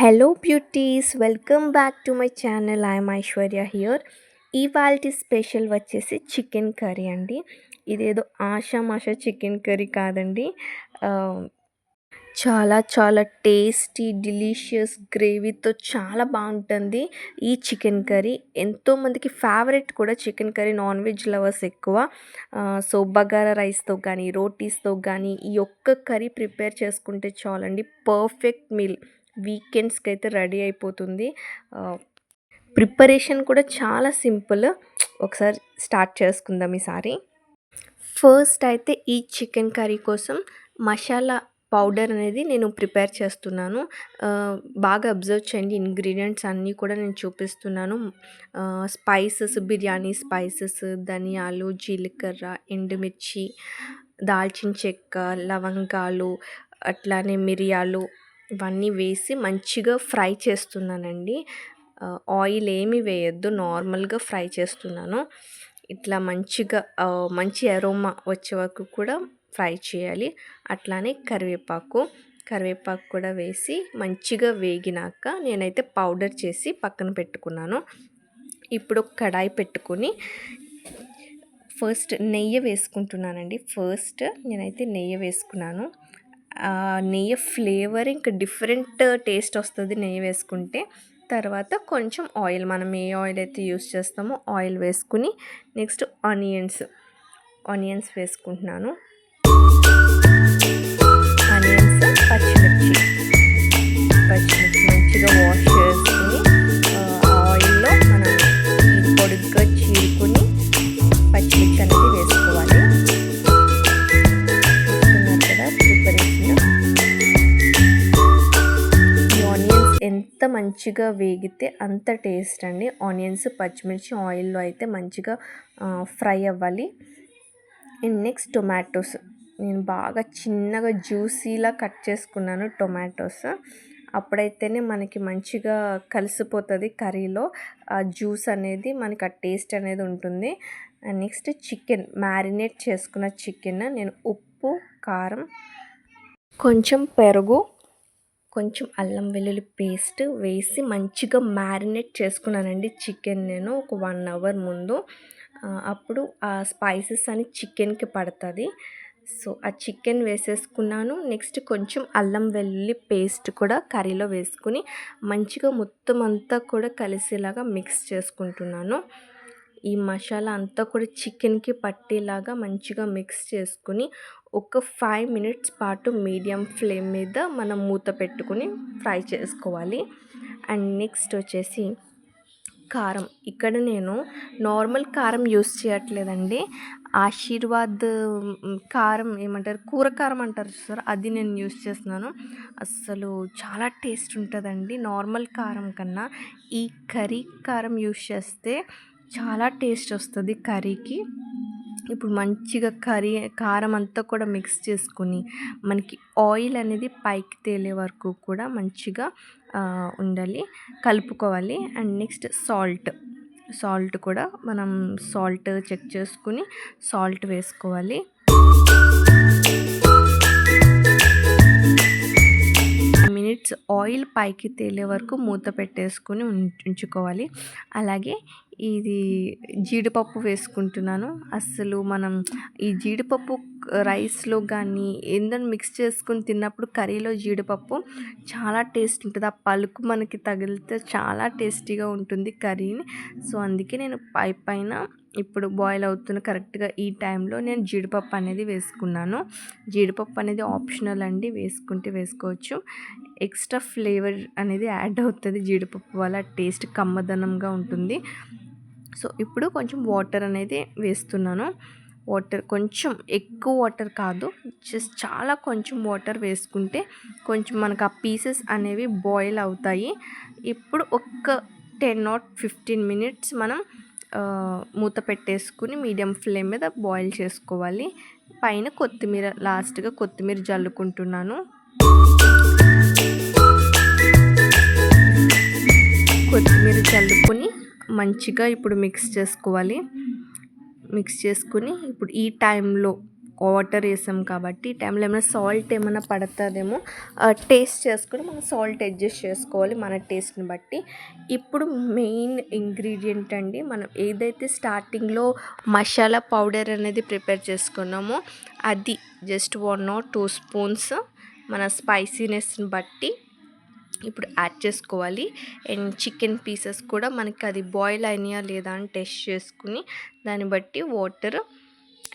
Hello beauties, welcome back to my channel. I'm Aishwarya here. ఇవాల్టి special వచ్చేసి chicken curry అండి. ఇదేదో ఆషామాషా చికెన్ కర్రీ కాదండి. ఆహ్, చాలా చాలా టేస్టీ, డెలీషియస్ గ్రేవీతో చాలా బాగుంటుంది ఈ చికెన్ కర్రీ. ఎంతోమందికి ఫేవరెట్ కూడా chicken curry, non veg lovers ఎక్కువ. సో బగారా రైస్తో కానీ, రోటీస్తో కానీ ఈ ఒక్క కర్రీ ప్రిపేర్ చేసుకుంటే చాలండి, పర్ఫెక్ట్ మీల్ వీకెండ్స్కి అయితే రెడీ అయిపోతుంది. ప్రిపరేషన్ కూడా చాలా సింపుల్. ఒకసారి స్టార్ట్ చేసుకుందాం ఈసారి. ఫస్ట్ అయితే ఈ చికెన్ కర్రీ కోసం మసాలా పౌడర్ అనేది నేను ప్రిపేర్ చేస్తున్నాను. బాగా అబ్జర్వ్ చేయండి, ఇంగ్రీడియంట్స్ అన్నీ కూడా నేను చూపిస్తున్నాను. స్పైసెస్, బిర్యానీ స్పైసెస్, ధనియాలు, జీలకర్ర, ఎండుమిర్చి, దాల్చిన చెక్క, లవంగాలు, అట్లానే మిరియాలు ఇవన్నీ వేసి మంచిగా ఫ్రై చేస్తున్నానండి. ఆయిల్ ఏమి వేయొద్దు, నార్మల్గా ఫ్రై చేస్తున్నాను. ఇట్లా మంచిగా మంచి అరోమా వచ్చే వరకు కూడా ఫ్రై చేయాలి. అట్లానే కరివేపాకు కూడా వేసి మంచిగా వేగినాక నేనైతే పౌడర్ చేసి పక్కన పెట్టుకున్నాను. ఇప్పుడు ఒక కడాయి పెట్టుకొని ఫస్ట్ నెయ్యి వేసుకుంటున్నానండి. ఫస్ట్ నేనైతే నెయ్యి వేసుకున్నాను. నెయ్యి ఫ్లేవర్ ఇంకా డిఫరెంట్ టేస్ట్ వస్తుంది నెయ్యి వేసుకుంటే. తర్వాత కొంచెం ఆయిల్, మనం ఏ ఆయిల్ అయితే యూస్ చేస్తామో ఆయిల్ వేసుకుని నెక్స్ట్ ఆనియన్స్ వేసుకుంటున్నాను. ఆనియన్స్, పచ్చిమిర్చి మంచిగా వాష్ చేసుకుని ఆయిల్లో మనం పొడిగ్గా చీరుకుని పచ్చిమిర్చి అనేది వేసుకోవాలి. ఎంత మంచిగా వేగితే అంత టేస్ట్ అండి. ఆనియన్స్, పచ్చిమిర్చి ఆయిల్లో అయితే మంచిగా ఫ్రై అవ్వాలి. అండ్ నెక్స్ట్ టొమాటోస్ నేను బాగా చిన్నగా జ్యూసీలా కట్ చేసుకున్నాను. టొమాటోస్ అప్పుడైతేనే మనకి మంచిగా కలిసిపోతుంది కర్రీలో. ఆ జ్యూస్ అనేది మనకి ఆ టేస్ట్ అనేది ఉంటుంది. అండ్ నెక్స్ట్ చికెన్, మ్యారినేట్ చేసుకున్న చికెన్ నేను ఉప్పు, కారం, కొంచెం పెరుగు, కొంచెం అల్లం వెల్లుల్లి పేస్ట్ వేసి మంచిగా మ్యారినేట్ చేసుకున్నానండి చికెన్ నేను ఒక 1 అవర్ ముందు. అప్పుడు ఆ స్పైసెస్ అని చికెన్కి పడుతుంది. సో ఆ చికెన్ వేసేసుకున్నాను. నెక్స్ట్ కొంచెం అల్లం వెల్లుల్లి పేస్ట్ కూడా కర్రీలో వేసుకుని మంచిగా మొత్తం అంతా కూడా కలిసేలాగా మిక్స్ చేసుకుంటున్నాను. ఈ మసాలా అంతా కూడా చికెన్కి పట్టేలాగా మంచిగా మిక్స్ చేసుకుని ఒక 5 మినిట్స్ పాటు మీడియం ఫ్లేమ్ మీద మనం మూత పెట్టుకుని ఫ్రై చేసుకోవాలి. అండ్ నెక్స్ట్ వచ్చేసి కారం. ఇక్కడ నేను నార్మల్ కారం యూస్ చేయట్లేదండి. ఆశీర్వాద్ కారం, ఏమంటారు, కూర కారం అంటారు చూసారా, అది నేను యూస్ చేస్తున్నాను. అస్సలు చాలా టేస్ట్ ఉంటుందండి నార్మల్ కారం కన్నా. ఈ కర్రీ కారం యూస్ చేస్తే చాలా టేస్ట్ వస్తుంది కర్రీకి. ఇప్పుడు మంచిగా కారం అంతా కూడా మిక్స్ చేసుకుని మనకి ఆయిల్ అనేది పైకి తేలే వరకు కూడా మంచిగా ఉండాలి, కలుపుకోవాలి. అండ్ నెక్స్ట్ సాల్ట్ కూడా మనం చెక్ చేసుకుని సాల్ట్ వేసుకోవాలి. మినిట్స్ ఆయిల్ పైకి తేలే వరకు మూత పెట్టేసుకొని ఉంచుకోవాలి. అలాగే ఇది జీడిపప్పు వేసుకుంటున్నాను. అస్సలు మనం ఈ జీడిపప్పు రైస్లో కానీ ఏందని మిక్స్ చేసుకుని తిన్నప్పుడు కర్రీలో జీడిపప్పు చాలా టేస్ట్ ఉంటుంది. ఆ పలుకు మనకి తగిలితే చాలా టేస్టీగా ఉంటుంది కర్రీని. సో అందుకే నేను పైన ఇప్పుడు బాయిల్ అవుతున్న కరెక్ట్గా ఈ టైంలో నేను జీడిపప్పు అనేది వేసుకున్నాను. జీడిపప్పు అనేది ఆప్షనల్ అండి, వేసుకుంటే వేసుకోవచ్చు. ఎక్స్ట్రా ఫ్లేవర్ అనేది యాడ్ అవుతుంది జీడిపప్పు వల్ల, టేస్ట్ కమ్మదనంగా ఉంటుంది. సో ఇప్పుడు కొంచెం వాటర్ అనేది వేస్తున్నాను. వాటర్ కొంచెం ఎక్కువ వాటర్ కాదు, జస్ట్ చాలా కొంచెం వాటర్ వేసుకుంటే కొంచెం మనకు ఆ పీసెస్ అనేవి బాయిల్ అవుతాయి. ఇప్పుడు ఒక 10 or 15 మినిట్స్ మనం మూత పెట్టేసుకుని మీడియం ఫ్లేమ్ మీద బాయిల్ చేసుకోవాలి. పైన లాస్ట్గా కొత్తిమీర జల్లుకుంటున్నాను. కొత్తిమీర చల్లుకొని మంచిగా ఇప్పుడు మిక్స్ చేసుకుని ఇప్పుడు ఈ టైంలో వాటర్ వేసాం కాబట్టి ఈ టైంలో ఏమైనా సాల్ట్ ఏమైనా పడుతుందేమో టేస్ట్ చేసుకొని మనం సాల్ట్ అడ్జస్ట్ చేసుకోవాలి మన టేస్ట్ని బట్టి. ఇప్పుడు మెయిన్ ఇంగ్రీడియంట్ అండి, మనం ఏదైతే స్టార్టింగ్లో మసాలా పౌడర్ అనేది ప్రిపేర్ చేసుకున్నామో అది జస్ట్ 1 or 2 స్పూన్స్ మన స్పైసీనెస్ని బట్టి ఇప్పుడు యాడ్ చేసుకోవాలి. అండ్ చికెన్ పీసెస్ కూడా మనకి అది బాయిల్ అయినాయా లేదా అని టెస్ట్ చేసుకుని దాన్ని బట్టి వాటర్.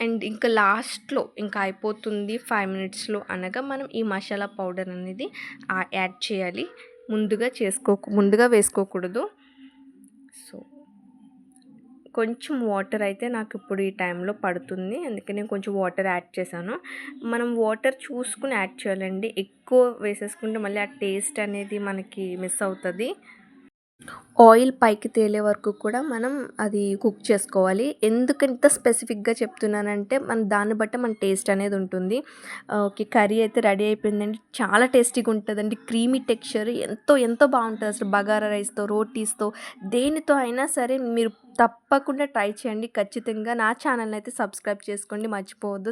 అండ్ ఇంకా లాస్ట్లో ఇంకా అయిపోతుంది 5 మినిట్స్లో అనగా మనం ఈ మసాలా పౌడర్ అనేది యాడ్ చేయాలి. ముందుగా వేసుకోకూడదు. సో కొంచెం వాటర్ అయితే నాకు ఇప్పుడు ఈ టైంలో పడుతుంది, అందుకే నేను కొంచెం వాటర్ యాడ్ చేశాను. మనం వాటర్ చూసుకుని యాడ్ చేయాలండి, ఎక్కువ వేసేసుకుంటే మళ్ళీ ఆ టేస్ట్ అనేది మనకి మిస్ అవుతుంది. ఆయిల్ పైకి తేలే వరకు కూడా మనం అది కుక్ చేసుకోవాలి. ఎందుకంత స్పెసిఫిక్గా చెప్తున్నానంటే దాన్ని బట్టి మన టేస్ట్ అనేది ఉంటుంది. ఓకే, కర్రీ అయితే రెడీ అయిపోయిందండి. చాలా టేస్టీగా ఉంటుందండి. క్రీమీ టెక్స్చర్ ఎంతో ఎంతో బాగుంటుంది అసలు. బగారా రైస్తో, రోటీస్తో, దేనితో అయినా సరే మీరు తప్పకుండా ట్రై చేయండి. ఖచ్చితంగా నా ఛానల్ని అయితే సబ్స్క్రైబ్ చేసుకోండి, మర్చిపోవద్దు.